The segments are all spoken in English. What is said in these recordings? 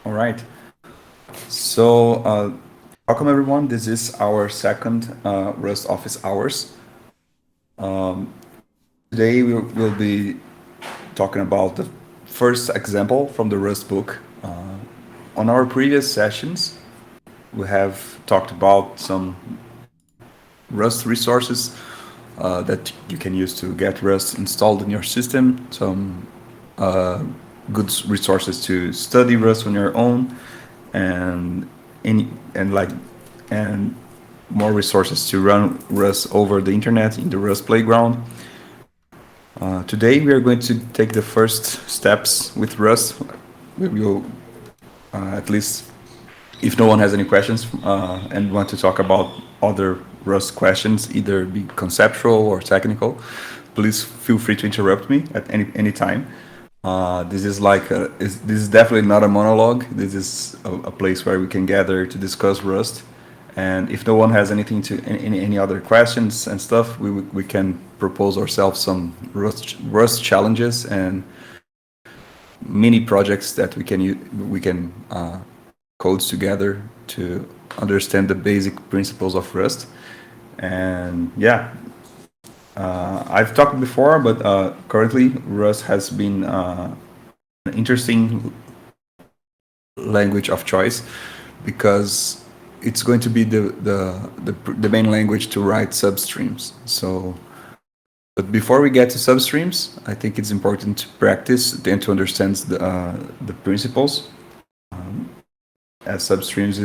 All right. So, welcome everyone. This is our second Rust office hours. Today we'll be talking about the first example from the Rust book. On our previous sessions, we have talked about some Rust resources that you can use to get Rust installed in your system. Some good resources to study Rust on your own, and any and like and more resources to run Rust over the internet in the Rust playground. Today we are going to take the first steps with Rust. We will, at least if no one has any questions and want to talk about other Rust questions, either be conceptual or technical, please feel free to interrupt me at any time. This is definitely not a monologue. This is a place where we can gather to discuss Rust. And if no one has anything to any other questions and stuff, we can propose ourselves some Rust challenges and mini projects that we can code together to understand the basic principles of Rust. And yeah, I've talked before, but currently Rust has been an interesting language of choice because it's going to be the main language to write substreams. So, but before we get to substreams, I think it's important to practice and to understand the principles. As substreams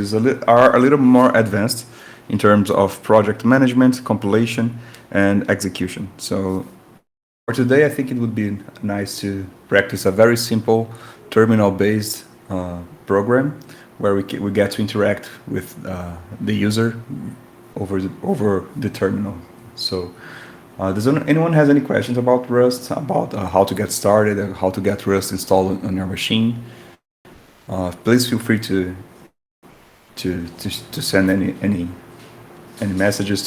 are a little more advanced in terms of project management, compilation, and execution. So for today, I think it would be nice to practice a very simple terminal-based program where we get to interact with the user over the terminal. So, does anyone has any questions about Rust, about how to get started, how to get Rust installed on your machine? Please feel free to send any messages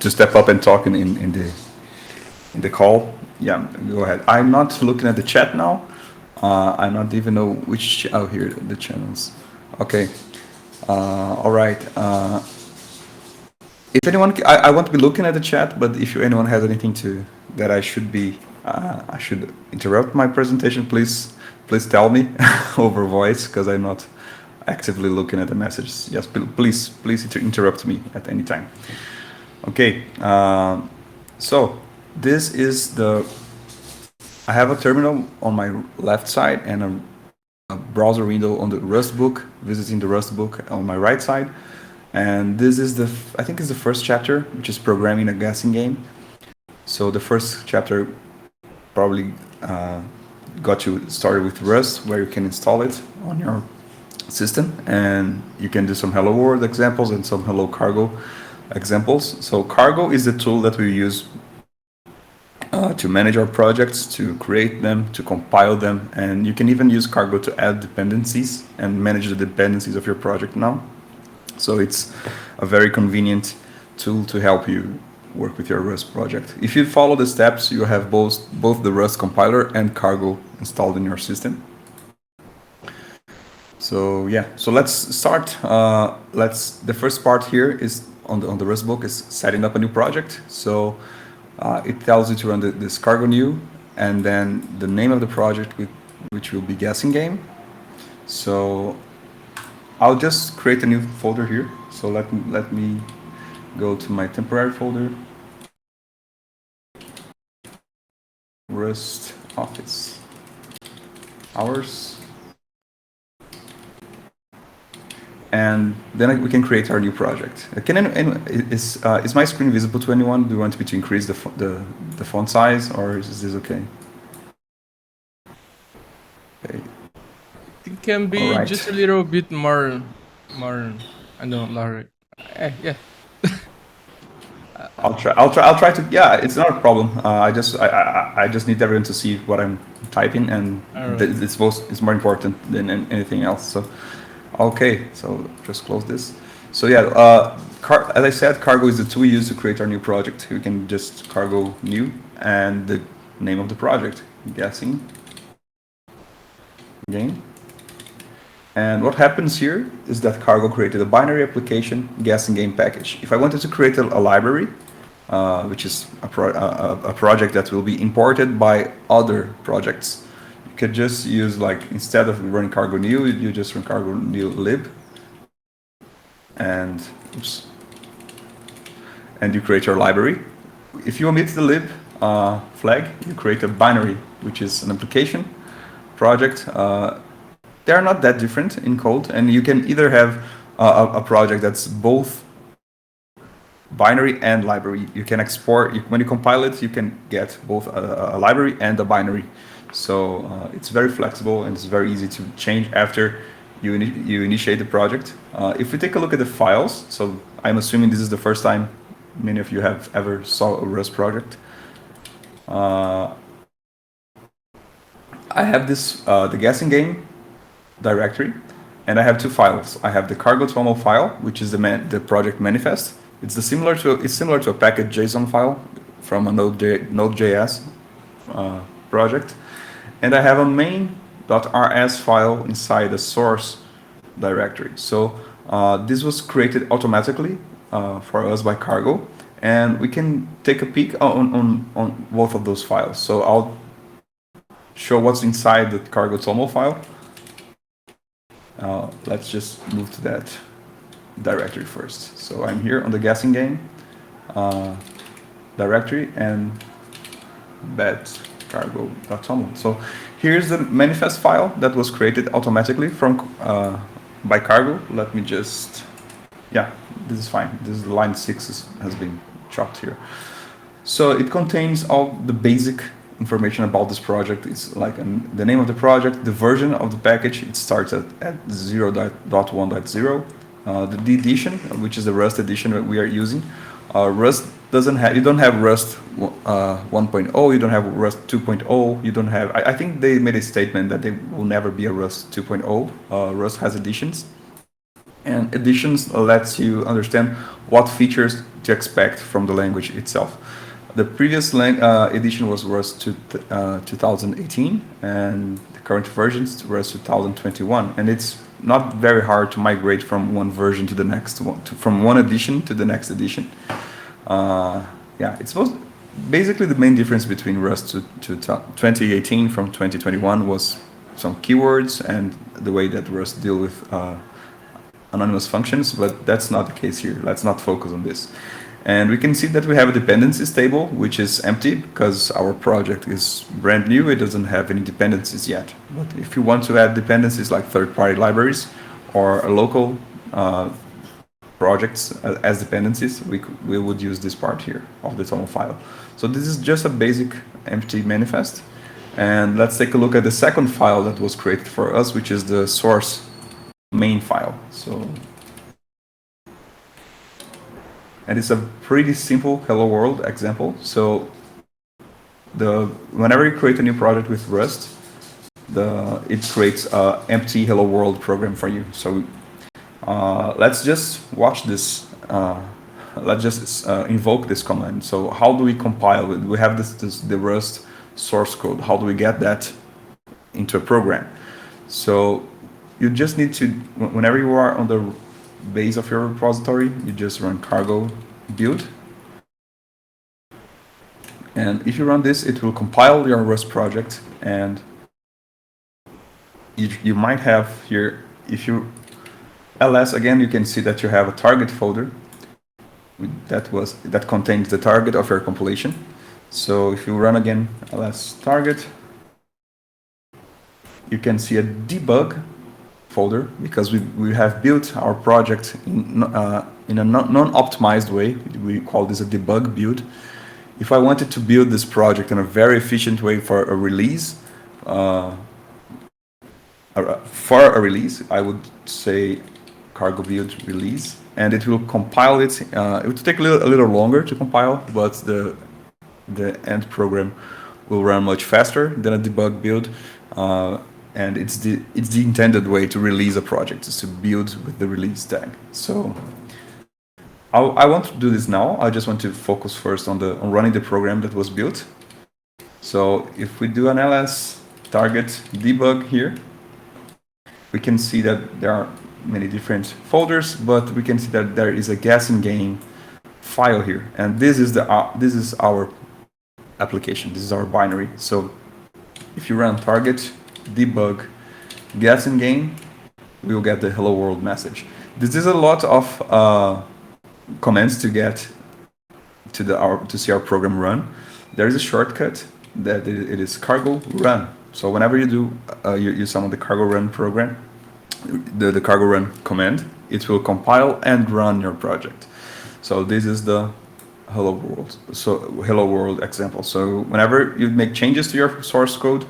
to step up and talk in the call. Yeah, go ahead. I'm not looking at the chat now. I not even know which. Oh, here the channels. Okay. All right. If anyone, I won't be looking at the chat, but if anyone has anything to that I should interrupt my presentation, please tell me over voice because I'm not actively looking at the messages. Yes, please interrupt me at any time. Okay. So this is I have a terminal on my left side and a browser window on the Rust book, visiting the Rust book on my right side. And this is I think it's the first chapter, which is programming a guessing game. So the first chapter probably got you started with Rust, where you can install it on your system, and you can do some Hello World examples and some Hello Cargo examples. So Cargo is the tool that we use to manage our projects, to create them, to compile them, and you can even use Cargo to add dependencies and manage the dependencies of your project now. So it's a very convenient tool to help you work with your Rust project. If you follow the steps, you have both the Rust compiler and Cargo installed in your system. So yeah, so let's start. The first part here is on the Rust book is setting up a new project. So it tells you to run this cargo new, and then the name of the project, which will be guessing game. So I'll just create a new folder here. So let me go to my temporary folder, Rust Office Hours, and then we can create our new project. Is my screen visible to anyone? Do you want me to increase the font size, or is this okay? Okay. It can be All right. just a little bit more. I don't know, Larry. Yeah. I'll try to. Yeah, it's not a problem. I just need everyone to see what I'm typing, and Alright. it's more important than anything else. So, okay, so just close this. So yeah, as I said, Cargo is the tool we use to create our new project. We can just Cargo new and the name of the project, guessing game. And what happens here is that Cargo created a binary application guessing game package. If I wanted to create a library, which is a project that will be imported by other projects, you could just use, like, instead of running cargo new, you just run cargo new lib, and oops, and you create your library. If you omit the lib flag, you create a binary, which is an application project. They are not that different in code, and you can either have a project that's both binary and library. You can export, when you compile it, you can get both a library and a binary. So it's very flexible, and it's very easy to change after you initiate the project. If we take a look at the files, so I'm assuming this is the first time many of you have ever saw a Rust project. I have this, the guessing game directory, and I have two files. I have the cargo toml file, which is the project manifest. It's similar to a package JSON file from a Node.js project, and I have a main.rs file inside the source directory. So this was created automatically for us by Cargo, and we can take a peek on both of those files. So I'll show what's inside the cargo toml file. Let's just move to that directory first. So I'm here on the guessing game directory and that cargo.toml. So here's the manifest file that was created automatically from by Cargo. Let me just, yeah, this is fine. This is line 6 has been chopped here. So it contains all the basic information about this project. It's like the name of the project, the version of the package. It starts at 0.1.0. The edition, which is the Rust edition that we are using. Rust doesn't have, you don't have Rust 1.0, you don't have Rust 2.0, you don't have, I think they made a statement that there will never be a Rust 2.0. Rust has editions. And editions lets you understand what features to expect from the language itself. The previous edition was Rust 2018, and the current version is Rust 2021. And it's not very hard to migrate from one version to the next one, from one edition to the next edition. Yeah, it's basically the main difference between Rust to 2018 from 2021 was some keywords and the way that Rust deal with anonymous functions, but that's not the case here. Let's not focus on this. And we can see that we have a dependencies table, which is empty because our project is brand new. It doesn't have any dependencies yet. But if you want to add dependencies like third-party libraries or local projects as dependencies, we would use this part here of the toml file. So this is just a basic empty manifest. And let's take a look at the second file that was created for us, which is the source main file. So, and it's a pretty simple hello world example. So whenever you create a new project with Rust, it creates an empty hello world program for you. So let's just watch this. Let's just invoke this command. So how do we compile it? We have the Rust source code. How do we get that into a program? So you just need to, whenever you are on the base of your repository, you just run cargo build. And if you run this, it will compile your Rust project. And you might have here, if you ls again, you can see that you have a target folder that contains the target of your compilation. So if you run again ls target, you can see a debug folder because we have built our project in a non-optimized way. We call this a debug build. If I wanted to build this project in a very efficient way for a release, I would say cargo build release, and it will compile it. It will take a little longer to compile, but the end program will run much faster than a debug build. And it's the intended way to release a project, is to build with the release tag. So I want to do this now. I just want to focus first on running the program that was built. So if we do an ls target debug here, we can see that there are many different folders, but we can see that there is a guessing game file here, and this is our application. This is our binary. So if you run target debug guessing game, we will get the hello world message. This is a lot of commands to get to see our program run. There is a shortcut that it is cargo run. So whenever you do you summon the cargo run program, the cargo run command, it will compile and run your project. So this is the hello world. So hello world example. So whenever you make changes to your source code,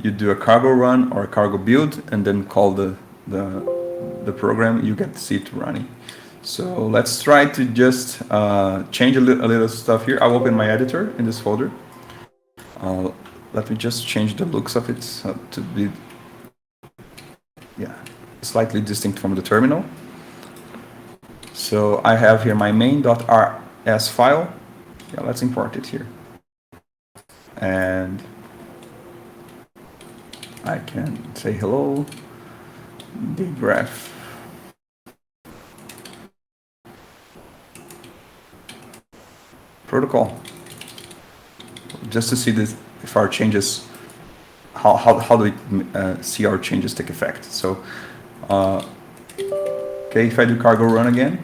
you do a cargo run or a cargo build, and then call the program. You get to see it running. So let's try to just change a little stuff here. I'll open my editor in this folder. Let me just change the looks of it to be slightly distinct from the terminal. So I have here my main.rs file. Let's import it here. And I can say hello, the graph. Protocol. Just to see this, if our changes, how do we see our changes take effect. So, okay, if I do cargo run again,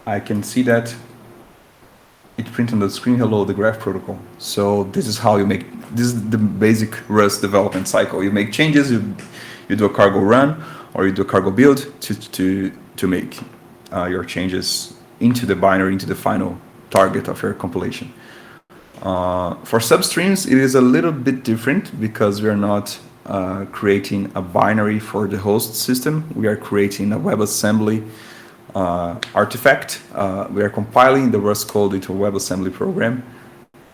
I can see that it prints on the screen, hello, the graph protocol. So this is how you make, this is the basic Rust development cycle. You make changes, you do a cargo run, or you do a cargo build to make your changes into the binary, into the final target of your compilation. For substreams, it is a little bit different because we are not creating a binary for the host system. We are creating a WebAssembly artifact. We are compiling the Rust code into a WebAssembly program,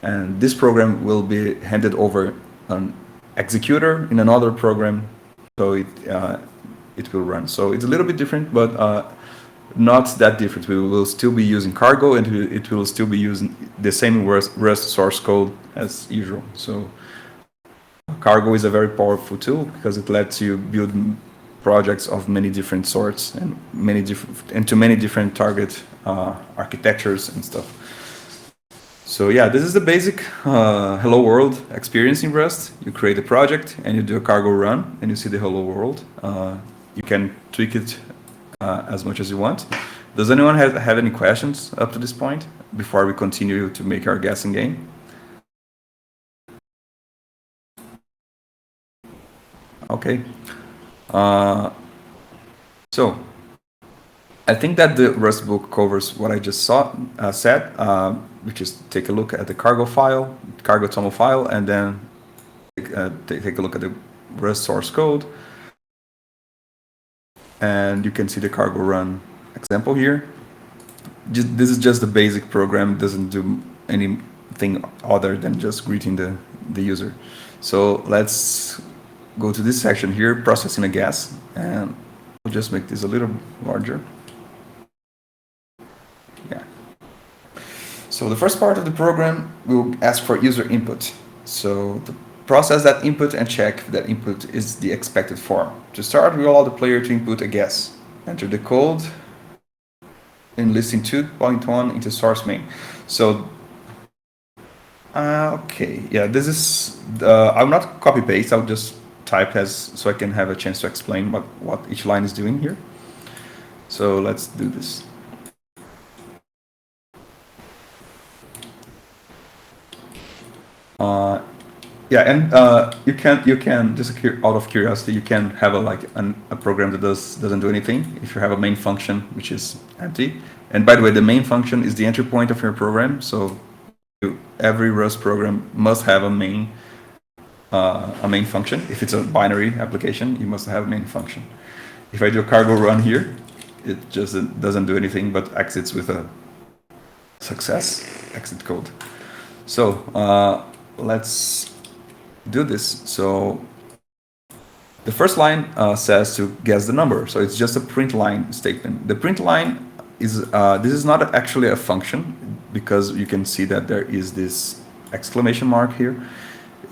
and this program will be handed over an executor in another program, so it will run. So it's a little bit different, but not that different. We will still be using cargo, and it will still be using the same Rust source code as usual. So cargo is a very powerful tool because it lets you build projects of many different sorts and to many different target architectures and stuff. So yeah, this is the basic hello world experience in Rust. You create a project and you do a cargo run and you see the hello world. You can tweak it as much as you want. Does anyone have any questions up to this point before we continue to make our guessing game? Okay. So I think that the Rust book covers what I just said, which is take a look at the cargo file, cargo toml file, and then take a look at the Rust source code. And you can see the cargo run example here. This is just the basic program, doesn't do anything other than just greeting the user. So let's go to this section here, processing a guess, and we'll just make this a little larger. Yeah. So the first part of the program will ask for user input. So to process that input and check if that input is the expected form. To start, we allow the player to input a guess. Enter the code in listing 2.1 into source main. So okay, yeah, this is I'll not copy paste, I'll just type so I can have a chance to explain what each line is doing here. So let's do this. Yeah, and you can just out of curiosity, you can have a program that doesn't do anything if you have a main function which is empty. And by the way, the main function is the entry point of your program. So every Rust program must have a main function. If it's a binary application, you must have a main function. If I do a cargo run here, it just doesn't do anything but exits with a success exit code. So let's do this. So the first line says to guess the number. So it's just a print line statement. The print line is this is not actually a function because you can see that there is this exclamation mark here.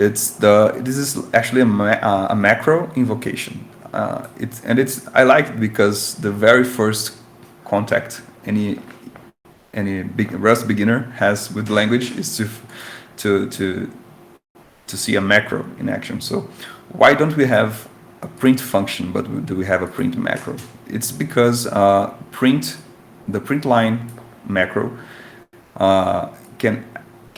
This is actually a macro invocation. I like it because the very first contact any big Rust beginner has with language is to to see a macro in action. So why don't we have a print function, but do we have a print macro? It's because the print line macro can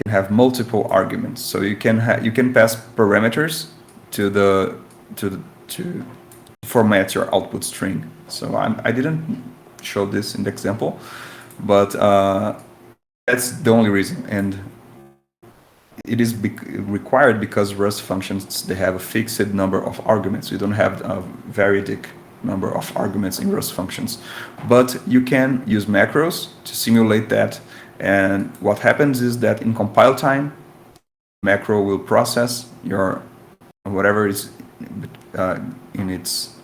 have multiple arguments. So you can pass parameters to format your output string. So I didn't show this in the example, but that's the only reason. And it is required because Rust functions, they have a fixed number of arguments. You don't have a variadic number of arguments in Rust functions. But you can use macros to simulate that. And what happens is that in compile time, macro will process your whatever is in its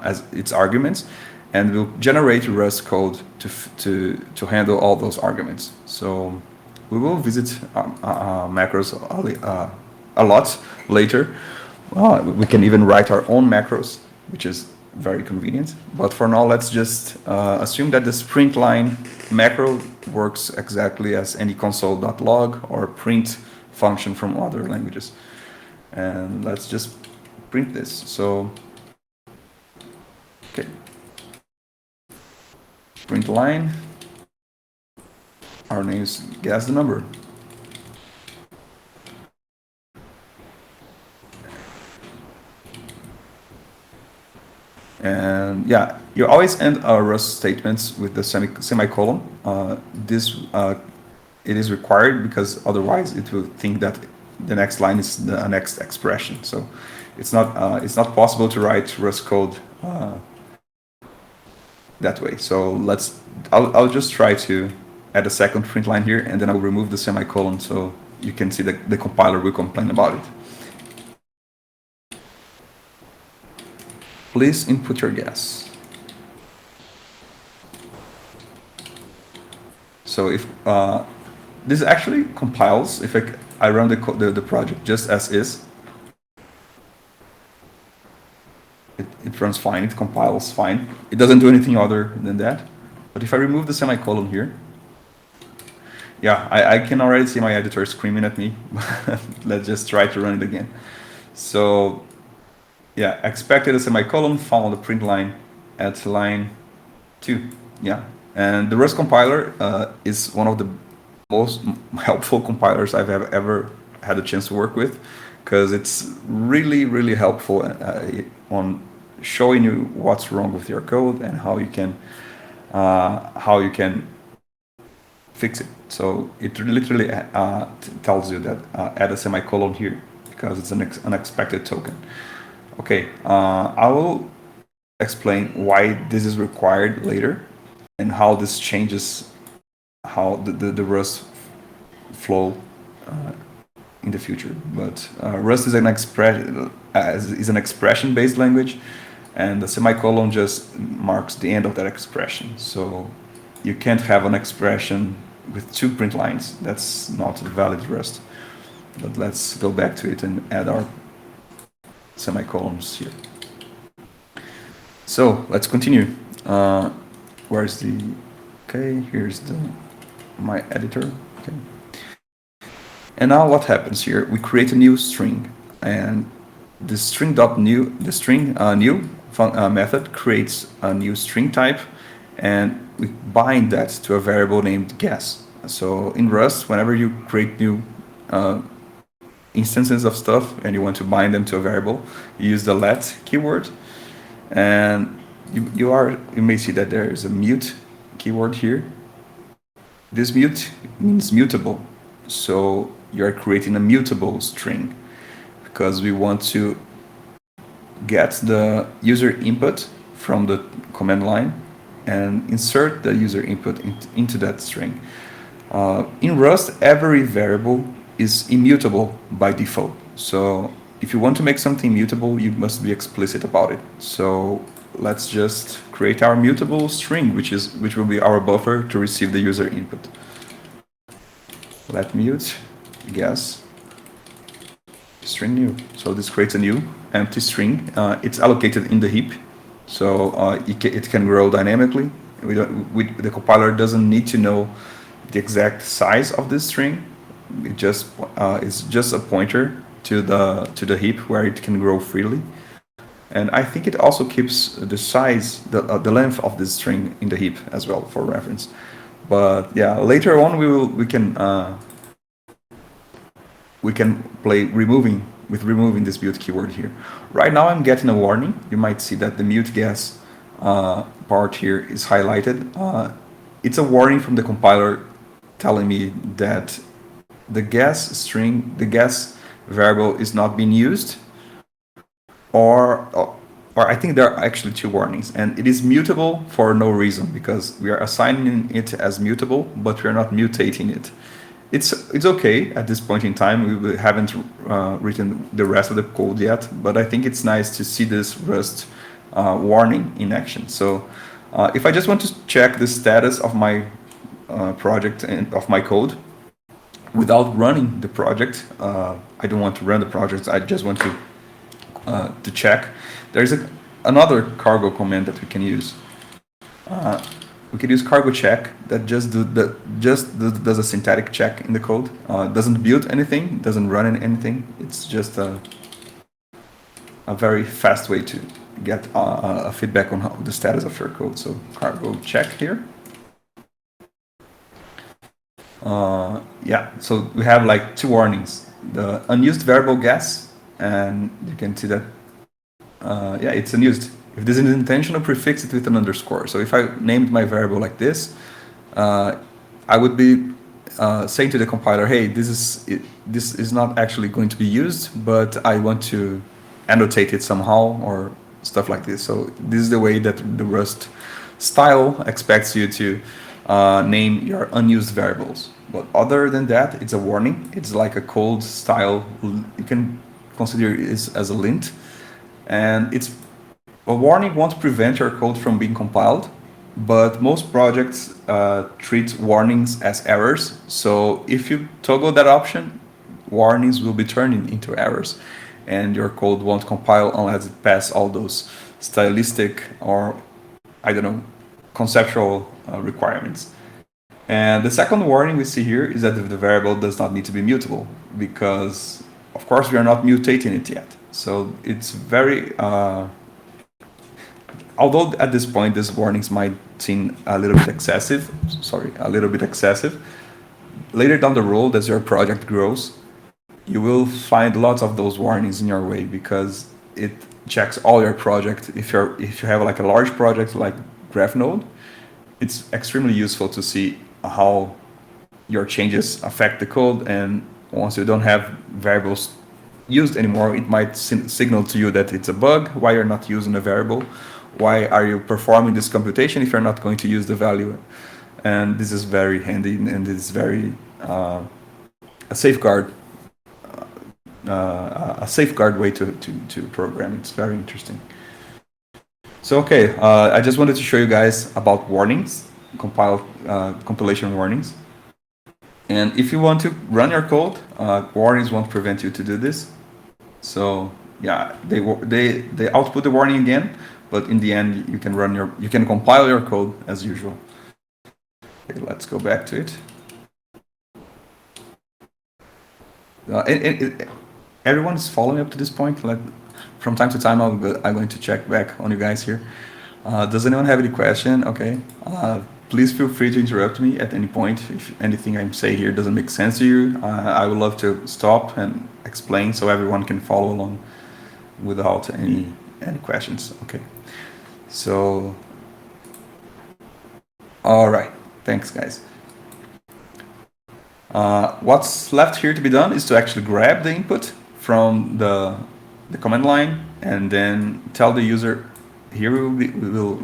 as its arguments, and will generate Rust code to handle all those arguments. So we will visit macros a lot later. We can even write our own macros, which is very convenient. But for now, let's just assume that the sprint line macro works exactly as any console.log or print function from other languages. And let's just print this. So, okay. Print line. Our name is guess the number. And yeah, you always end our Rust statements with the semicolon. It is required because otherwise it will think that the next line is the next expression. So it's not possible to write Rust code that way. So I'll just try to add a second print line here, and then I'll remove the semicolon so you can see that the compiler will complain about it. Please input your guess. So if this actually compiles, if I run the project just as is, it runs fine, it compiles fine. It doesn't do anything other than that. But if I remove the semicolon here, yeah, I can already see my editor screaming at me. Let's just try to run it again. So yeah, expected a semicolon, found the print line at line 2. Yeah, and the Rust compiler is one of the most helpful compilers I've ever had a chance to work with, because it's really, really helpful on showing you what's wrong with your code and how you can fix it. So it literally tells you that add a semicolon here because it's an unexpected token. Okay, I will explain why this is required later and how this changes how the Rust flow in the future. But Rust is an expression-based language, and the semicolon just marks the end of that expression. So you can't have an expression with 2 print lines. That's not valid Rust. But let's go back to it and add our semicolons here. So let's continue. Where's the? Okay, here's my editor. Okay. And now what happens here? We create a new string, and the string.new method creates a new string type, and we bind that to a variable named guess. So in Rust, whenever you create new instances of stuff and you want to bind them to a variable, you use the let keyword, and you may see that there is a mute keyword here. This mute means mutable, so you're creating a mutable string because we want to get the user input from the command line and insert the user input into that string. In Rust, every variable is immutable by default. So if you want to make something mutable, you must be explicit about it. So let's just create our mutable string, which will be our buffer to receive the user input. Let mute guess. string new. So this creates a new empty string. It's allocated in the heap, so it can grow dynamically. The compiler doesn't need to know the exact size of this string. It's just a pointer to the heap where it can grow freely. And I think it also keeps the size, the length of this string in the heap as well for reference. But yeah, later on we can play removing this mute keyword here. Right now I'm getting a warning. You might see that the mute gas part here is highlighted. It's a warning from the compiler telling me that the gas variable is not being used, or I think there are actually two warnings, and it is mutable for no reason because we are assigning it as mutable, but we are not mutating it. It's okay at this point in time. We haven't written the rest of the code yet, but I think it's nice to see this Rust warning in action. So if I just want to check the status of my project and of my code without running the project, I don't want to run the project. I just want to check. There's another cargo command that we can use. We can use cargo check that just does a syntactic check in the code. Doesn't build anything, doesn't run anything. It's just a very fast way to get a feedback on the status of your code. So cargo check here. Yeah, so we have like two warnings: the unused variable gas, and you can see that yeah, it's unused. If this is intentional, prefix it with an underscore. So if I named my variable like this, I would be saying to the compiler, hey, this is not actually going to be used, but I want to annotate it somehow or stuff like this. So this is the way that the Rust style expects you to name your unused variables. But other than that, it's a warning. It's like a cold style. You can consider it as a lint. And a warning won't prevent your code from being compiled, but most projects treat warnings as errors. So if you toggle that option, warnings will be turned into errors, and your code won't compile unless it passes all those stylistic or, I don't know, conceptual requirements. And the second warning we see here is that the variable does not need to be mutable, because of course we are not mutating it yet. So it's very, although at this point these warnings might seem a little bit excessive, later down the road as your project grows, you will find lots of those warnings in your way, because it checks all your project. If you have like a large project like GraphNode, it's extremely useful to see how your changes affect the code, and once you don't have variables used anymore, it might signal to you that it's a bug. Why you're not using a variable? Why are you performing this computation if you're not going to use the value? And this is very handy, and it's very a safeguard way to program. It's very interesting. So okay, I just wanted to show you guys about warnings, compilation warnings. And if you want to run your code, warnings won't prevent you to do this. So yeah, they output the warning again, but in the end you can compile your code as usual. Okay, let's go back to it. Everyone is following up to this point. Like, from time to time, I'm going to check back on you guys here. Does anyone have any question? Okay. Please feel free to interrupt me at any point if anything I say here doesn't make sense to you. I would love to stop and explain so everyone can follow along without any questions. Okay. So, all right. Thanks, guys. What's left here to be done is to actually grab the input from the command line and then tell the user, here we will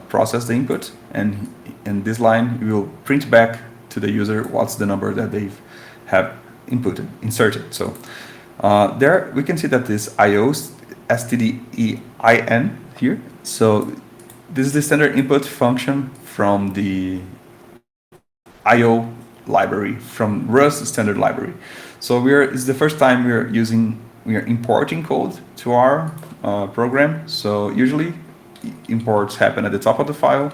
process the input, and in this line we will print back to the user what's the number that they have inserted. So there we can see that this IO stdein here. So this is the standard input function from the IO library, from Rust standard library. So it's the first time we we are importing code to our program. So usually imports happen at the top of the file.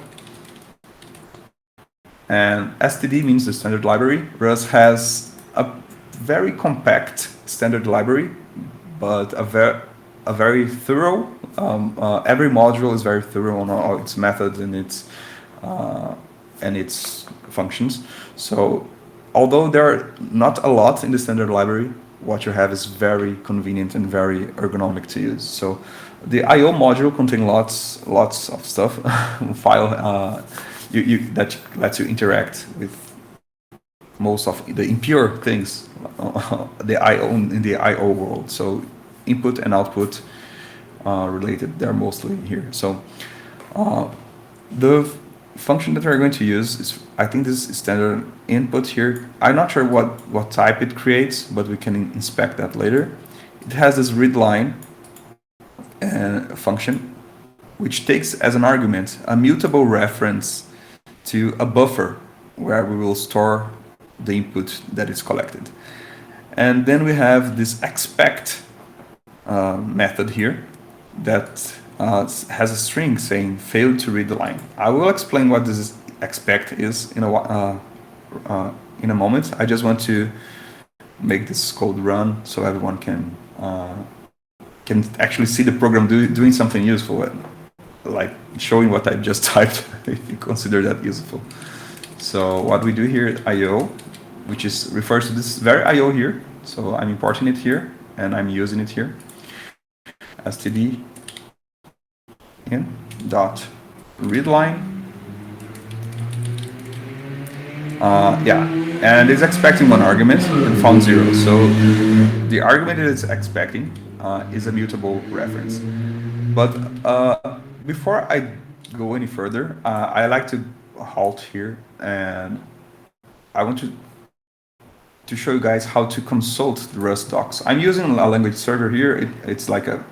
And std means the standard library. Rust has a very compact standard library, but a very thorough. Every module is very thorough on all its methods and its functions. So although there are not a lot in the standard library, what you have is very convenient and very ergonomic to use. So the I/O module contains lots of stuff, file that lets you interact with most of the impure things, the I/O in the I/O world. So input and output related, they're mostly here. So the function that we're going to use is, I think this is standard input here. I'm not sure what type it creates, but we can inspect that later. It has this readLine function, which takes as an argument a mutable reference to a buffer where we will store the input that is collected. And then we have this expect method here that has a string saying failed to read the line. I will explain what this expect is in a moment. I just want to make this code run so everyone can actually see the program doing something useful, like showing what I just typed, if you consider that useful. So what we do here at I/O, which refers to this very I/O here. So I'm importing it here and I'm using it here. std in dot readLine. And it's expecting one argument and found 0. So the argument it is expecting is a mutable reference. But before I go any further, I like to halt here, and I want to show you guys how to consult the Rust docs. I'm using a language server here. It's like a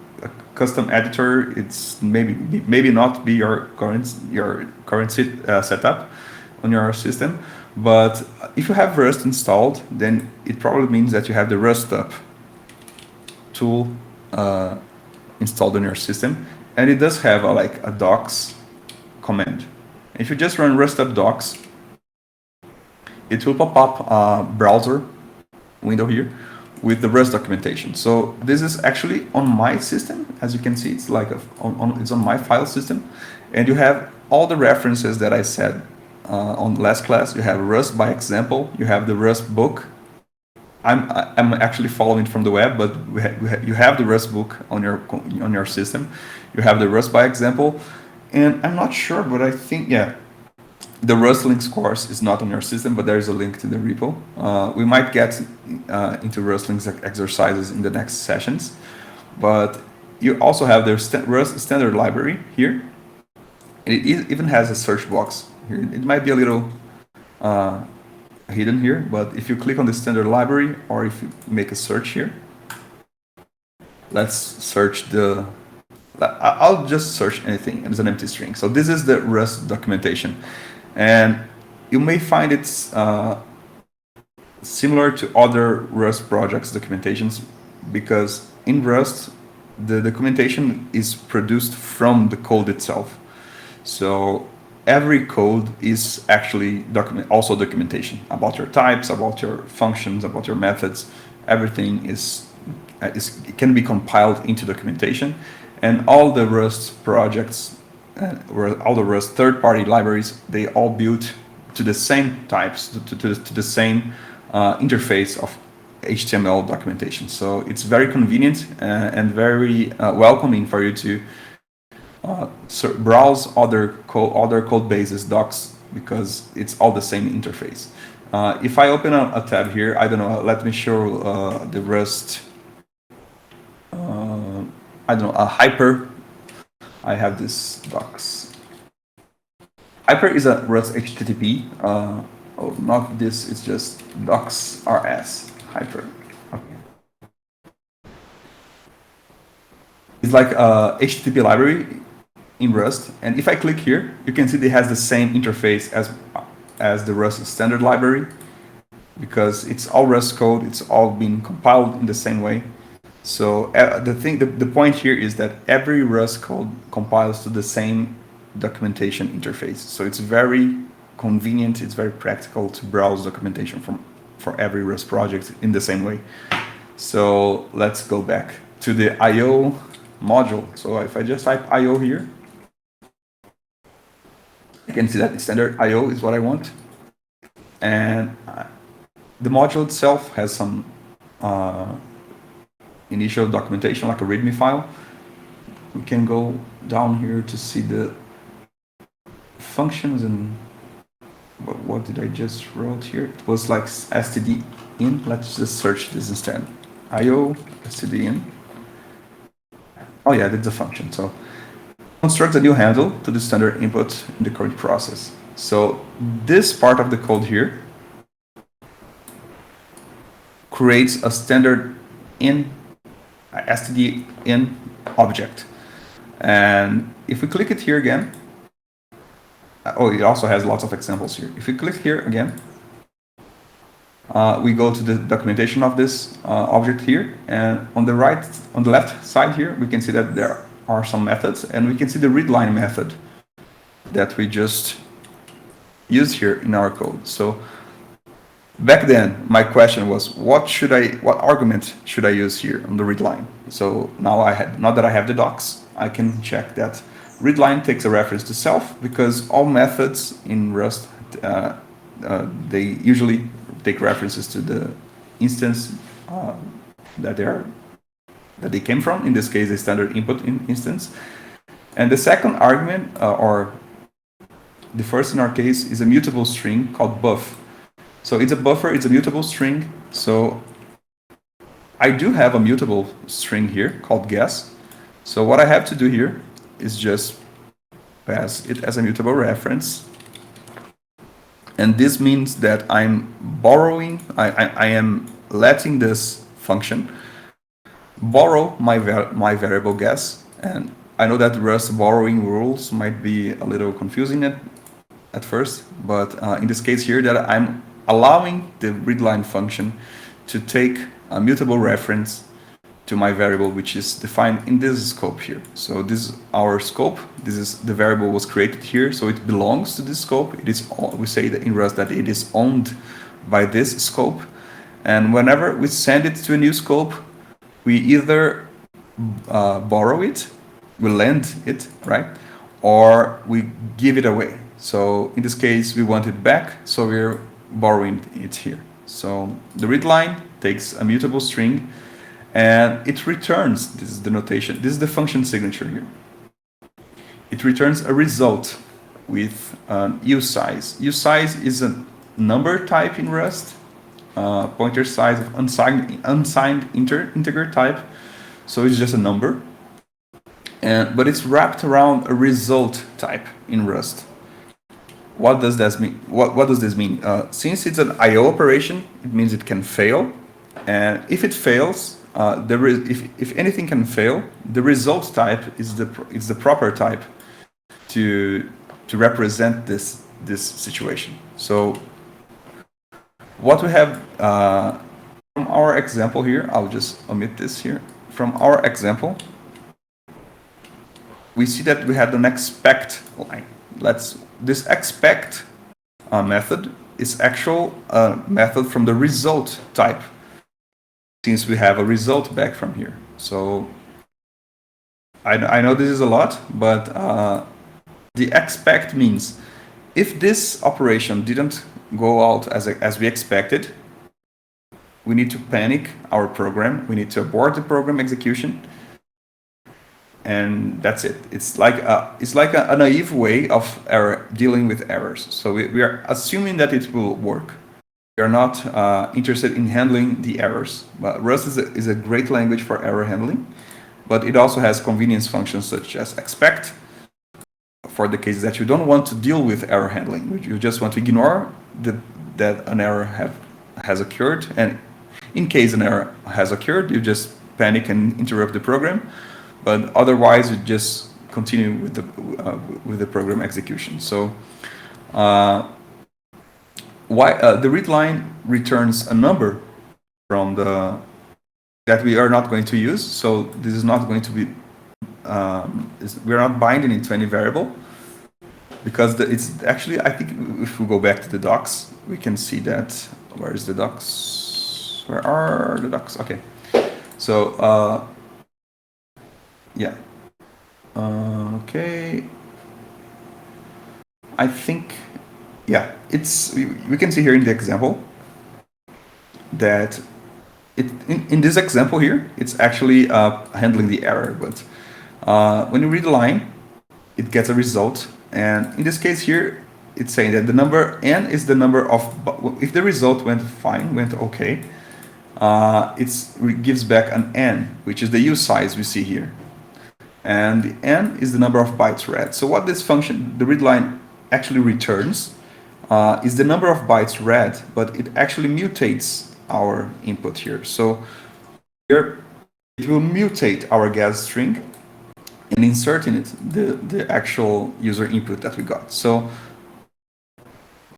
custom editor. It's maybe not be your current setup on your system, but if you have Rust installed, then it probably means that you have the RustUp tool installed on your system, and it does have a docs command. If you just run RustUp docs, it will pop up a browser window here with the Rust documentation. So this is actually on my system. As you can see, it's like it's on my file system, and you have all the references that I said on the last class. You have Rust by example. You have the Rust book. I'm actually following from the web, but you have the Rust book on your system. You have the Rust by example, and I'm not sure, but I think the Rust links course is not on your system, but there is a link to the repo. We might get into Rust links exercises in the next sessions, but you also have the Rust standard library here. It even has a search box here. It might be a little hidden here, but if you click on the standard library, or if you make a search here, let's search I'll just search anything, and it's an empty string. So this is the Rust documentation, and you may find it's similar to other Rust projects documentations, because in Rust the documentation is produced from the code itself. So every code is actually also documentation about your types, about your functions, about your methods. Everything it can be compiled into documentation, and all the Rust projects, all the Rust third-party libraries, they all build to the same types, to the same interface of HTML documentation. So it's very convenient and very welcoming for you to browse other code bases docs, because it's all the same interface. If I open a tab here, I don't know, let me show the Rust, I don't know, a Hyper. I have this docs. Hyper is a Rust HTTP. Oh, not this, it's just docs RS, Hyper. Okay. It's like a HTTP library in Rust, and if I click here, you can see it has the same interface as the Rust standard library, because it's all Rust code, it's all been compiled in the same way. So the point here is that every Rust code compiles to the same documentation interface. So it's very convenient, it's very practical to browse documentation for every Rust project in the same way. So let's go back to the I/O module. So if I just type I/O here, you can see that the standard I/O is what I want. And the module itself has some initial documentation, like a README file. We can go down here to see the functions and what did I just wrote here? It was like std in. Let's just search this instead. IO std in. Oh yeah, that's a function. So construct a new handle to the standard input in the current process. So this part of the code here creates a standard in std in object. And if we click it here again, it also has lots of examples here. If we click here again, we go to the documentation of this object here, and on the left side here, we can see that there are some methods, and we can see the readline method that we just used here in our code. So back then, my question was, what argument should I use here on the readline? So now that I have the docs, I can check that readline takes a reference to self, because all methods in Rust, they usually take references to the instance that they came from. In this case, a standard input instance. And the second argument, or the first in our case, is a mutable string called buff. So it's a buffer, it's a mutable string. So I do have a mutable string here called guess. So what I have to do here is just pass it as a mutable reference. And this means that I'm borrowing, I am letting this function borrow my variable guess. And I know that Rust borrowing rules might be a little confusing at first, but in this case here, that I'm allowing the readline function to take a mutable reference to my variable, which is defined in this scope here. So this is our scope. This is the variable was created here, so it belongs to this scope. It is, we say that in Rust that it is owned by this scope. And whenever we send it to a new scope, we either borrow it, we lend it, right? Or we give it away. So in this case, we want it back, so we're borrowing it here. So the readline takes a mutable string, and it returns, this is the notation, this is the function signature here. It returns a result with usize. Usize is a number type in Rust, pointer size of unsigned integer type. So it's just a number, but it's wrapped around a result type in Rust. What does this mean? What does this mean? Since it's an I/O operation, it means it can fail, and if it fails, if anything can fail, the result type is the proper type to represent this situation. So what we have from our example here, I'll just omit this here. From our example, we see that we had an expect line. This expect method is actual method from the result type, since we have a result back from here. So I know this is a lot, but the expect means if this operation didn't go out as we expected, we need to panic our program. We need to abort the program execution, and that's it. It's like a naive way of dealing with errors. So we are assuming that it will work. We are not interested in handling the errors. But Rust is a great language for error handling, but it also has convenience functions such as expect for the cases that you don't want to deal with error handling. You just want to ignore that an error has occurred, and in case an error has occurred, you just panic and interrupt the program. But otherwise, you just continue with the program execution. So the readline returns a number from that we are not going to use. So this is not going to be, we're not binding it to any variable, because it's actually, I think if we go back to the docs, we can see that, where is the docs? Where are the docs? Okay. So, yeah. Okay. I think, yeah, we can see here in the example that in this example here, it's actually handling the error. But when you read the line, it gets a result. And in this case here, it's saying that the number n is the number of, if the result went fine, went okay, it gives back an n, which is the U size we see here. And the n is the number of bytes read. So what this function, the read line, actually returns is the number of bytes read, but it actually mutates our input here. So here it will mutate our guess string and insert in it the actual user input that we got. So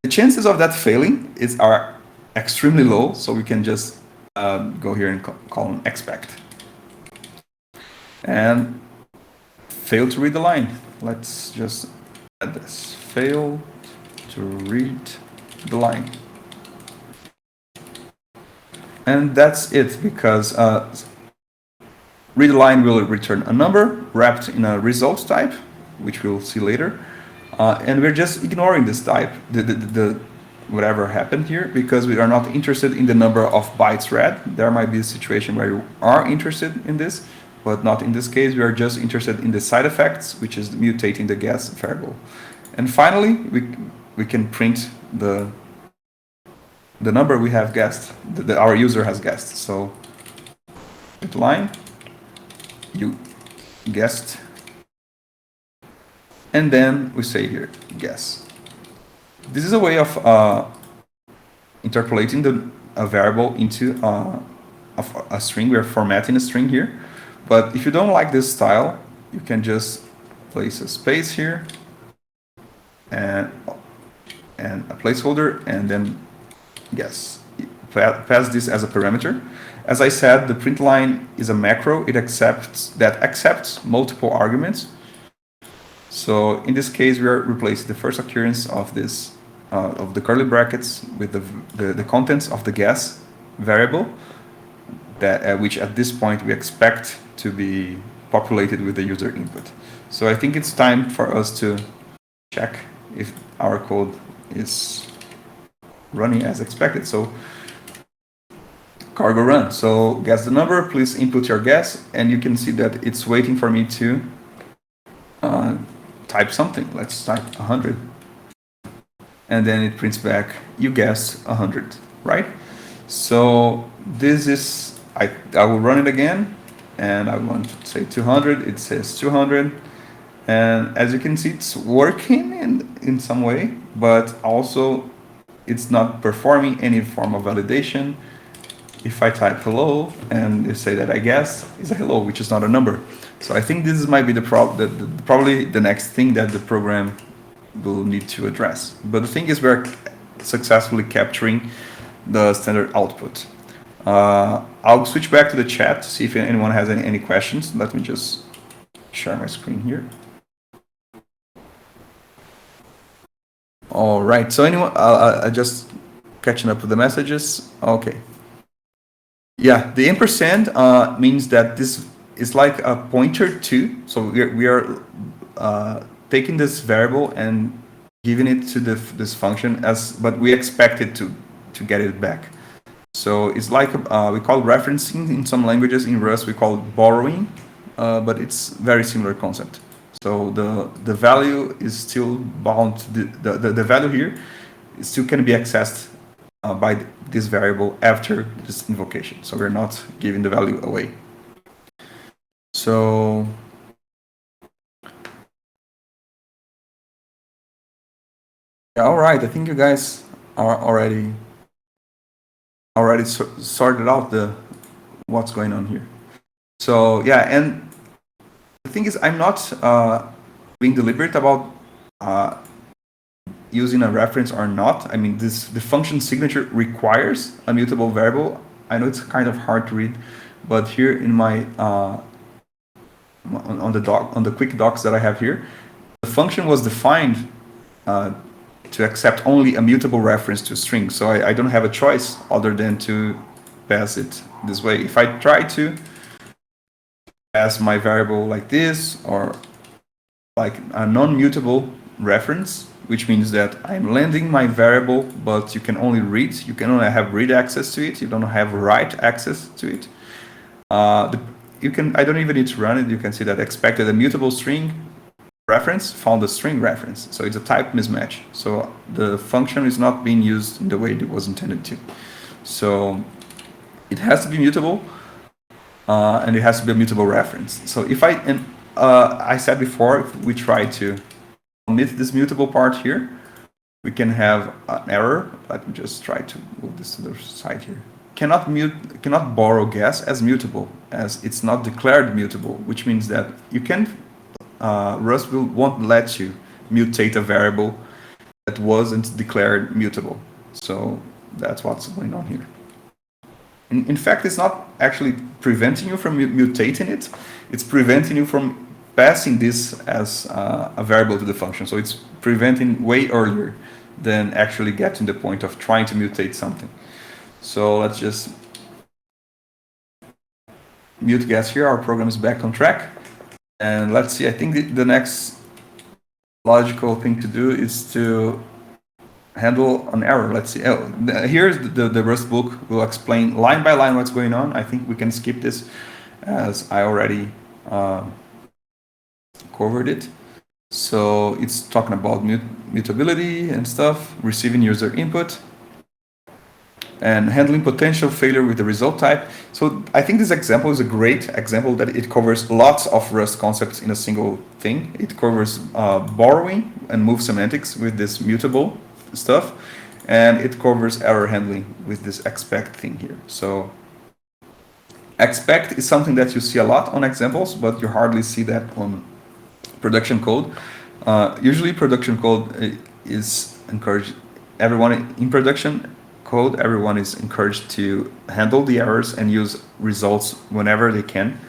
the chances of that failing are extremely low. So we can just go here and call an expect. And fail to read the line. Let's just add this. Fail to read the line. And that's it, because read line will return a number wrapped in a result type, which we'll see later. And we're just ignoring this type, the whatever happened here, because we are not interested in the number of bytes read. There might be a situation where you are interested in this, but not in this case. We are just interested in the side effects, which is mutating the guess variable. And finally, we can print the number we have guessed, that our user has guessed. So with line, you guessed, and then we say here, guess. This is a way of interpolating a variable into a string. We are formatting a string here. But if you don't like this style, you can just place a space here and a placeholder, and then guess. Pass this as a parameter. As I said, the print line is a macro. It accepts multiple arguments. So in this case, we are replacing the first occurrence of this of the curly brackets with the contents of the guess variable, that which at this point we expect to be populated with the user input. So I think it's time for us to check if our code is running as expected. So cargo run. So guess the number, please input your guess, and you can see that it's waiting for me to type something. Let's type 100. And then it prints back, you guessed 100, right? So this is, I will run it again, and I want to say 200, it says 200. And as you can see, it's working in some way, but also it's not performing any form of validation. If I type hello and you say that I guess, it's a hello, which is not a number. So I think this might be probably the next thing that the program will need to address. But the thing is, we're successfully capturing the standard output. I'll switch back to the chat to see if anyone has any questions. Let me just share my screen here. All right, so anyone, just catching up with the messages. Okay. Yeah, the ampersand means that this is like a pointer to, so we are taking this variable and giving it to this function but we expect it to get it back. So it's like we call referencing in some languages. In Rust we call it borrowing, but it's very similar concept. So the value is still bound to the value here still can be accessed by this variable after this invocation. So we're not giving the value away. So all right, I think you guys are already sorted out what's going on here. So yeah, and the thing is, I'm not being deliberate about using a reference or not. I mean, the function signature requires a mutable variable. I know it's kind of hard to read, but here in my on the quick docs that I have here, the function was defined to accept only a mutable reference to a string. So I don't have a choice other than to pass it this way. If I try to pass my variable like this, or like a non-mutable reference, which means that I'm lending my variable, but you can only read. You can only have read access to it. You don't have write access to it. I don't even need to run it. You can see that expected a mutable string reference found a string reference. So it's a type mismatch. So the function is not being used in the way it was intended to. So it has to be mutable, and it has to be a mutable reference. So if I said before, if we try to omit this mutable part here, we can have an error. Let me just try to move this to the side here. Cannot borrow guess as mutable, as it's not declared mutable, which means that you can Rust won't let you mutate a variable that wasn't declared mutable. So that's what's going on here. In fact, it's not actually preventing you from mutating it. It's preventing you from passing this as a variable to the function. So it's preventing way earlier than actually getting to the point of trying to mutate something. So let's just mute guess here. Our program is back on track. And let's see, I think the next logical thing to do is to handle an error. Let's see. Here's the Rust book. Will explain line by line what's going on. I think we can skip this, as I already covered it. So it's talking about mutability and stuff, receiving user input, and handling potential failure with the result type. So I think this example is a great example that it covers lots of Rust concepts in a single thing. It covers borrowing and move semantics with this mutable stuff, and it covers error handling with this expect thing here. So expect is something that you see a lot on examples, but you hardly see that on production code. Usually production code is encouraged, everyone in production code, everyone is encouraged to handle the errors and use results whenever they can.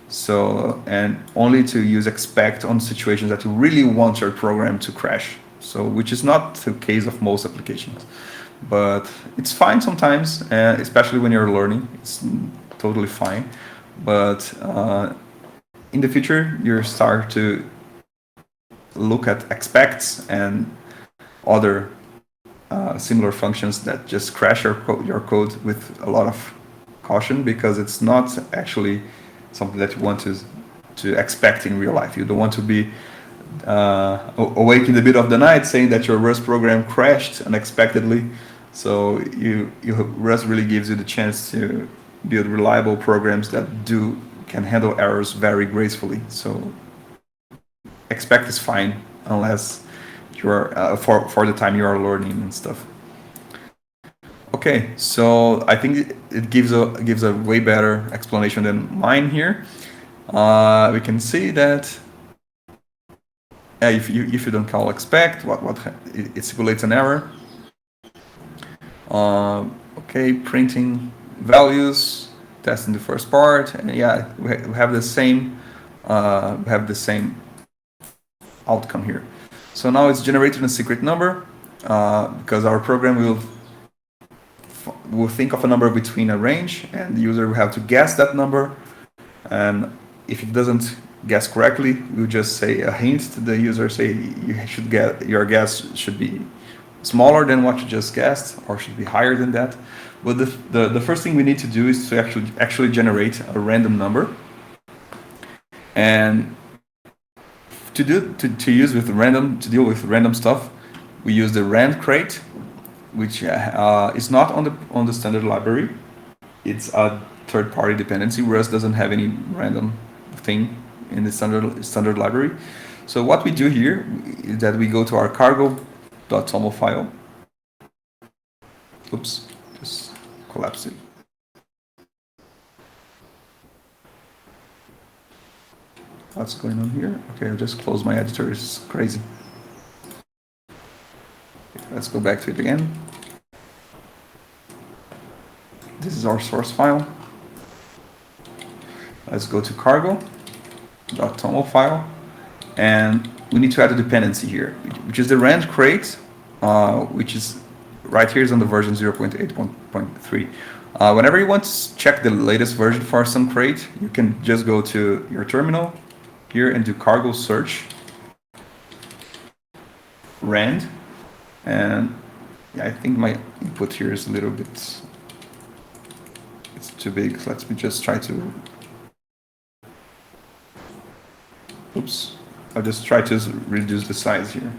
So, and only to use expect on situations that you really want your program to crash. So, which is not the case of most applications, but it's fine sometimes, especially when you're learning, it's totally fine. But in the future, you start to look at expects and other similar functions that just crash your code with a lot of caution, because it's not actually something that you want to expect in real life. You don't want to be awake in the middle of the night saying that your Rust program crashed unexpectedly. So Rust really gives you the chance to build reliable programs that can handle errors very gracefully. So expect is fine, unless you're for the time you are learning and stuff. Okay, so I think it gives a way better explanation than mine here. We can see that if you don't call expect, it simulates an error. Okay, printing values, testing the first part, and yeah, we have the same outcome here. So now it's generating a secret number, because our program will think of a number between a range, and the user will have to guess that number. And if it doesn't guess correctly, we'll just say a hint to the user, say your guess should be smaller than what you just guessed, or should be higher than that. But the first thing we need to do is to actually generate a random number. And to deal with random stuff, we use the rand crate, which is not on the standard library. It's a third-party dependency. Rust doesn't have any random thing in the standard library. So what we do here is that we go to our cargo.toml file. Oops, just collapsed it. What's going on here? Okay, I'll just close my editor. It's crazy. Okay, let's go back to it again. This is our source file. let's go to cargo.toml file, and we need to add a dependency here, which is the rand crate, which is right here is on the version 0.8.3. Whenever you want to check the latest version for some crate, you can just go to your terminal here and do cargo search rand, and yeah, I think my input here is a little bit, it's too big. Let me just try to, oops, I'll just try to reduce the size here.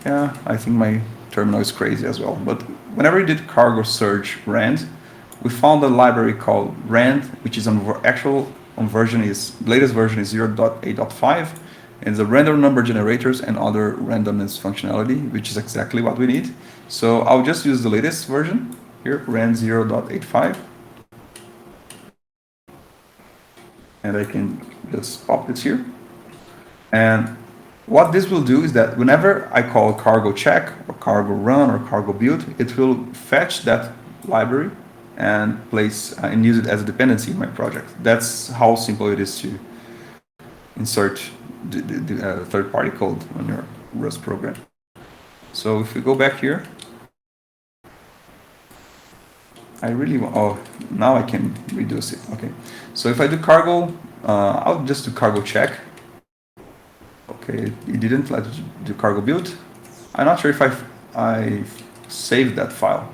Yeah, I think my terminal is crazy as well. But whenever you did cargo search rand, we found a library called rand, which is latest version is 0.8.5, and the random number generators and other randomness functionality, which is exactly what we need. So I'll just use the latest version here, rand 0.85, and I can just pop it here. And what this will do is that whenever I call cargo check or cargo run or cargo build, it will fetch that library and place and use it as a dependency in my project. That's how simple it is to insert the third-party code on your Rust program. So if we go back here, now I can reduce it. Okay, so if I do cargo, I'll just do cargo check. Okay, it didn't let you do cargo build. I'm not sure if I saved that file.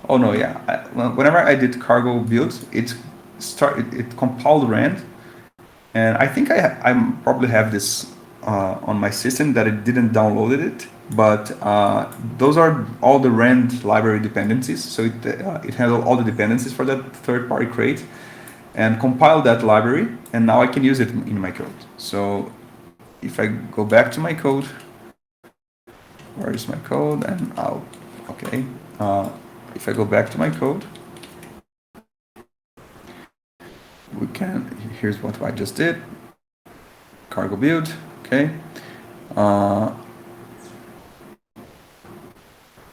Oh no, yeah. Whenever I did cargo build, it compiled rand, and I think I probably have this on my system that it didn't download it. But those are all the rand library dependencies. So it handled all the dependencies for that third-party crate and compiled that library, and now I can use it in my code. So if I go back to my code, where is my code? And if I go back to my code, here's what I just did. Cargo build, okay.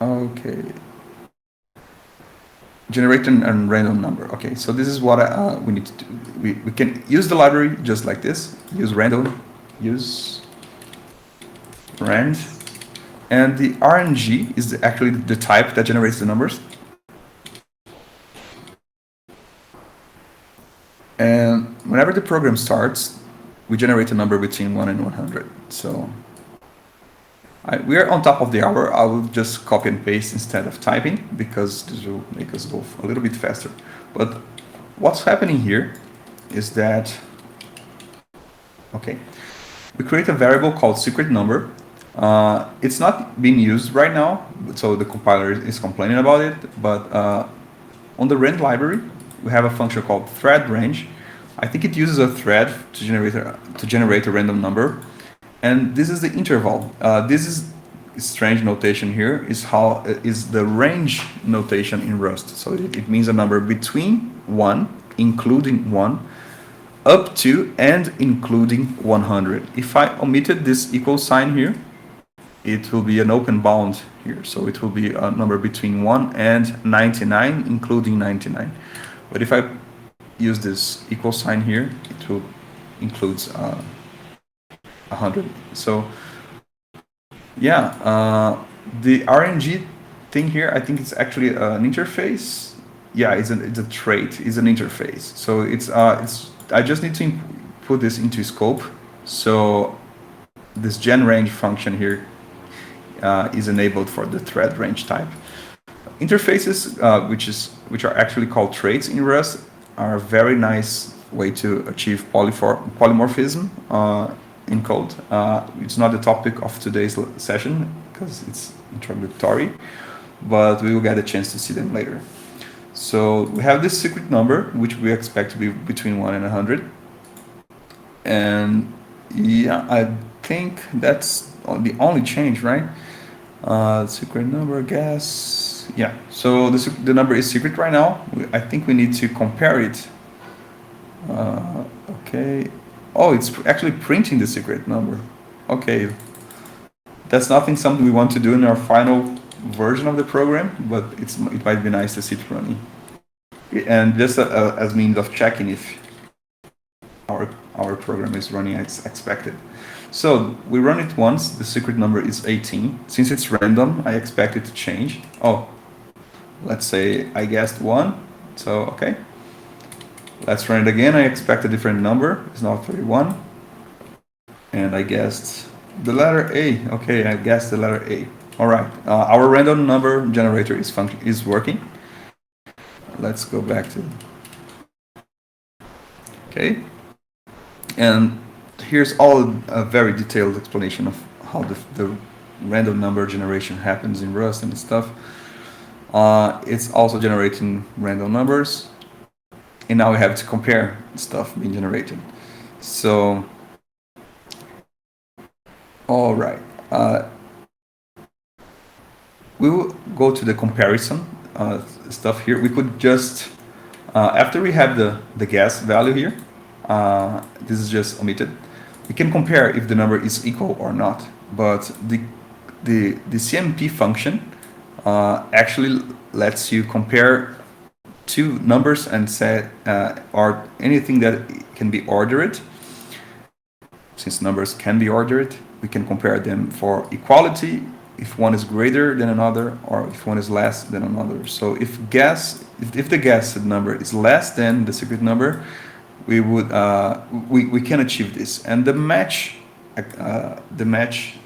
Okay. Generate a random number. Okay, so this is what we need to do. We can use the library just like this. Use random, use rand, and the RNG is actually the type that generates the numbers. And whenever the program starts, we generate a number between 1 and 100. So we are on top of the hour. I will just copy and paste instead of typing because this will make us go a little bit faster. But what's happening here is that, okay, we create a variable called secret number. It's not being used right now, so the compiler is complaining about it. But on the rand library, we have a function called thread range. I think it uses a thread to generate a random number. And this is the interval. This is strange notation here, is the range notation in Rust. So it means a number between 1, including 1, up to and including 100. If I omitted this equal sign here, it will be an open bound here. So it will be a number between 1 and 99, including 99. But if I use this equal sign here, it will includes 100. So yeah, the RNG thing here, I think it's actually an interface. Yeah, it's a trait, it's an interface. So I just need to put this into scope. So this gen range function here is enabled for the thread range type. Interfaces, which are actually called traits in Rust, are a very nice way to achieve polymorphism in code. It's not the topic of today's session because it's introductory, but we will get a chance to see them later. So we have this secret number, which we expect to be between 1 and 100. And yeah, I think that's the only change, right? Secret number, I guess. Yeah, so the number is secret right now. I think we need to compare it. Okay. Oh, it's actually printing the secret number. Okay. That's something we want to do in our final version of the program, but it might be nice to see it running. And just as means of checking if our program is running as expected. So we run it once, the secret number is 18. Since it's random, I expect it to change. Oh, let's say I guessed 1, so okay. Let's run it again, I expect a different number, it's now 31. And I guessed the letter A, okay, I guessed the letter A. All right, our random number generator is working. Let's go back to, okay. And here's all a very detailed explanation of how the random number generation happens in Rust and stuff. It's also generating random numbers, and now we have to compare stuff being generated. So, all right, we will go to the comparison stuff here. We could just, after we have the guess value here, this is just omitted. We can compare if the number is equal or not, but the CMP function actually lets you compare two numbers and say or anything that can be ordered. Since numbers can be ordered, we can compare them for equality, if one is greater than another, or if one is less than another. So if the guessed number is less than the secret number, we would we can achieve this. And the match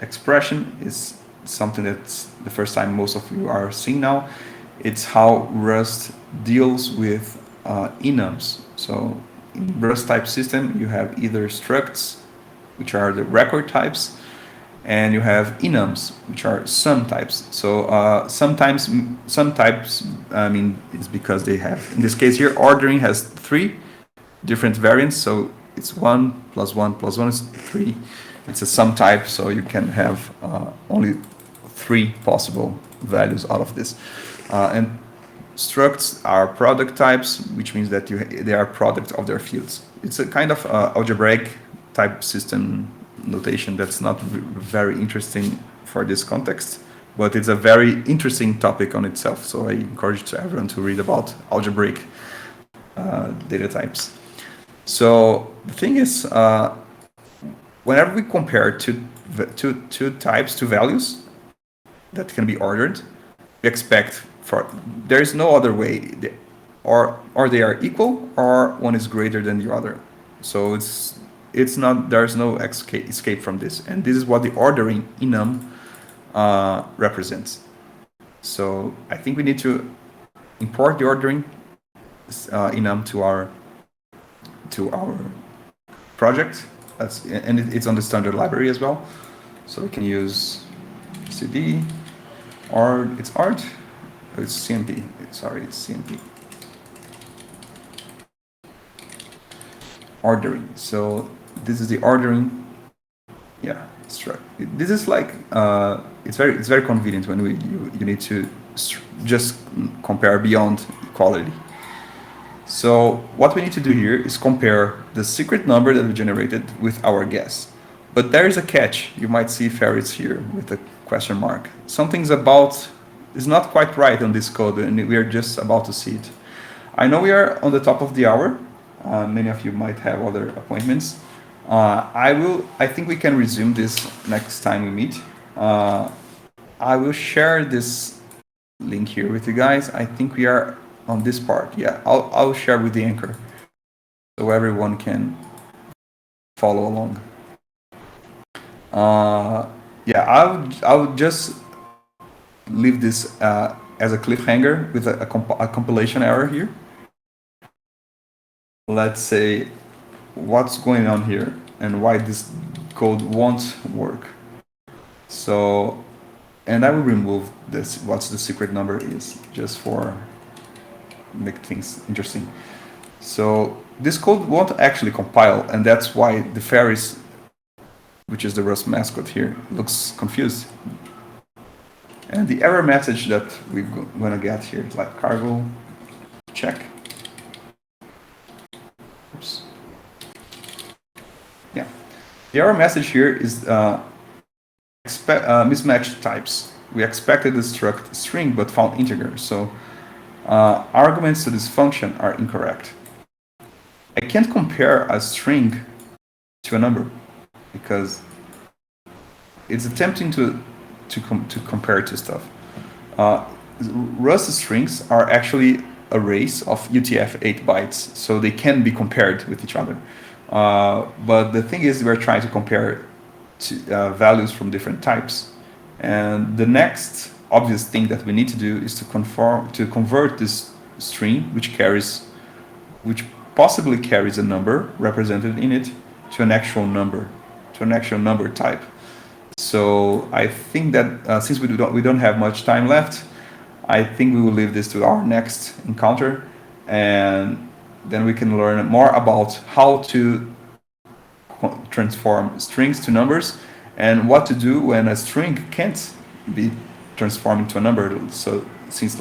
expression is something that's the first time most of you are seeing now. It's how Rust deals with enums. So in Rust type system, you have either structs, which are the record types, and you have enums, which are sum types. So sometimes some types, I mean, it's because they have, in this case here, ordering has 3 different variants. So it's 1 plus 1 plus 1 is 3. It's a sum type, so you can have only 3 possible values out of this. And structs are product types, which means that they are product of their fields. It's a kind of algebraic type system notation that's not very interesting for this context, but it's a very interesting topic on itself. So I encourage everyone to read about algebraic data types. So the thing is, whenever we compare two types, two values that can be ordered, we expect there is no other way, or they are equal, or one is greater than the other. So it's not, there's no escape from this, and this is what the ordering enum represents. So I think we need to import the ordering enum to our project. And it's on the standard library as well. So we can use cd, or it's art, it's CMP. Sorry, it's CMP. Ordering. So this is the ordering. Yeah, struct. This is like it's very convenient when you need to just compare beyond equality. So what we need to do here is compare the secret number that we generated with our guess. But there is a catch. You might see ferrets here with a question mark. Something's is not quite right on this code, and we are just about to see it. I know we are on the top of the hour. Many of you might have other appointments. I think we can resume this next time we meet. I will share this link here with you guys. I think we are on this part. Yeah, I'll share with the anchor so everyone can follow along. Yeah, I would just leave this as a cliffhanger with a compilation error here. Let's say what's going on here and why this code won't work. So, and I will remove this, what's the secret number is, just for make things interesting. So this code won't actually compile, and that's why the ferries, which is the Rust mascot here, looks confused. And the error message that we're gonna get here is like cargo check. Oops. Yeah. The error message here is mismatched types. We expected the struct string but found integer. So Arguments to this function are incorrect. I can't compare a string to a number because it's attempting to compare to stuff. Rust strings are actually arrays of UTF-8 bytes, so they can be compared with each other. But the thing is, we're trying to compare values from different types. And the next obvious thing that we need to do is to convert this string, which possibly carries a number represented in it, to an actual number type. So I think that since we don't have much time left, I think we will leave this to our next encounter, and then we can learn more about how to transform strings to numbers and what to do when a string can't be transformed into a number. So since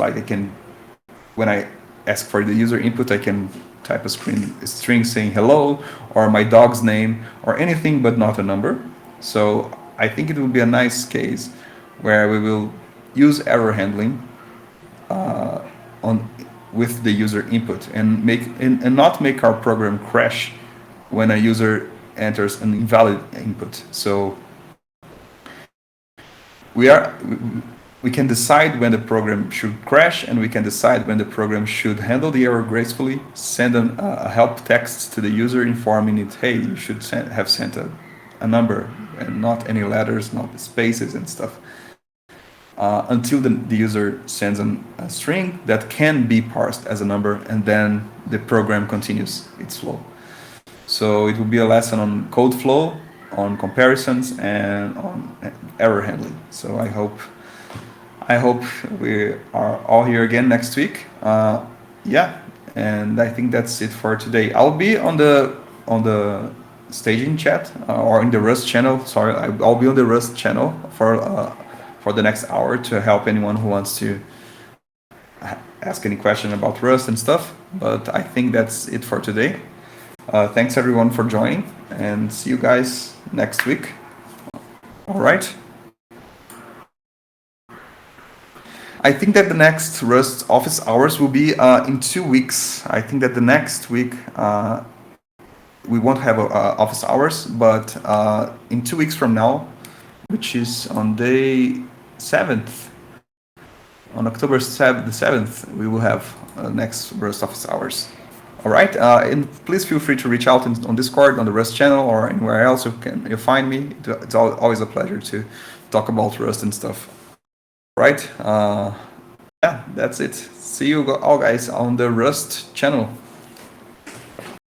when I ask for the user input, I can type a string saying hello or my dog's name or anything but not a number. So I think it will be a nice case where we will use error handling with the user input and not make our program crash when a user enters an invalid input. So we can decide when the program should crash, and we can decide when the program should handle the error gracefully, send a help text to the user informing it, hey, you should have sent a number and not any letters, not the spaces and stuff, until the user sends a string that can be parsed as a number, and then the program continues its flow. So it will be a lesson on code flow, on comparisons, and on error handling. So I hope we are all here again next week. And I think that's it for today. I'll be on the staging chat or in the Rust channel. Sorry, I'll be on the Rust channel for the next hour to help anyone who wants to ask any question about Rust and stuff. But I think that's it for today. Thanks everyone for joining, and see you guys next week. All right. I think that the next Rust office hours will be in 2 weeks. I think that the next week we won't have office hours, but in 2 weeks from now, which is on day 7th, on October 7th, we will have next Rust office hours. All right, and please feel free to reach out on Discord, on the Rust channel, or anywhere else you'll find me. It's always a pleasure to talk about Rust and stuff. Right? Yeah, that's it. See you all guys on the Rust channel.